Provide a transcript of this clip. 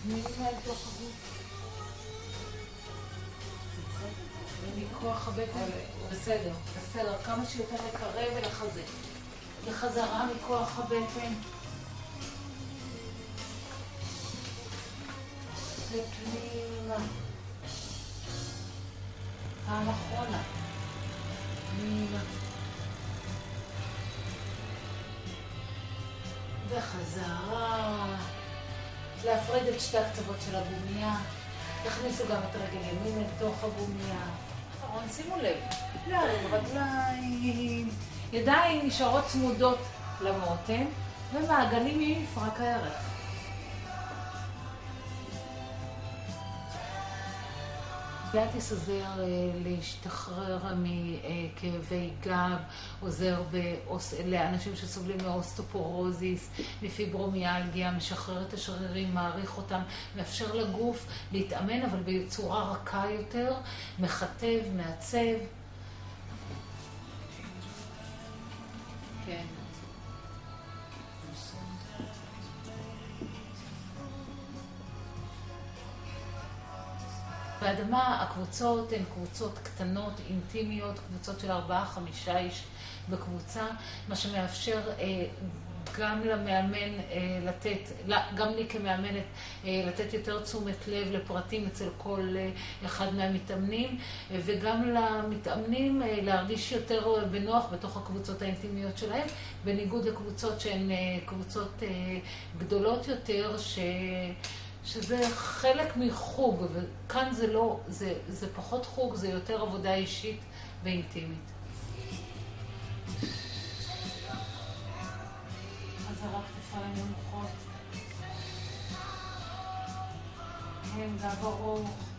פנימה אל תוך הגוף. מכוח הבטן. בסדר, בסדר. כמה שיותר לקרב ולחזק. לחזרה מכוח הבטן. ופנימה. פעם אחרונה. פנימה. וחזרה. להפריד את שתי הקצוות של הגומיה. תכניסו גם את רגל ימין אל תוך הגומיה. אחרון, שימו לב. ידיים, רגליים. ידיים נשארות צמודות למותן, ומעגלים ממפרק הירך. פיאטיס עוזר להשתחרר מכאבי גב, עוזר לאנשים שסובלים מאוסטופורוזיס, מפיברומיאלגיה, משחרר את השרירים, מעריך אותם, מאפשר לגוף להתאמן אבל בצורה רכה יותר, מכתב, מעצב. כן. באדמה הקבוצות הן קבוצות קטנות, אינטימיות, קבוצות של 4-5 איש בקבוצה, מה שמאפשר גם למאמן לתת, גם לי כמאמנת לתת יותר תשומת לב לפרטים אצל כל אחד מהמתאמנים, וגם למתאמנים להרגיש יותר בנוח בתוך הקבוצות האינטימיות שלהם, בניגוד לקבוצות שהן קבוצות גדולות יותר, שזה חלק מחוג, וכאן זה לא, זה פחות חוג, זה יותר עבודה אישית ואינטימית. חזרה כתפיים נמוכות. גב ארוך.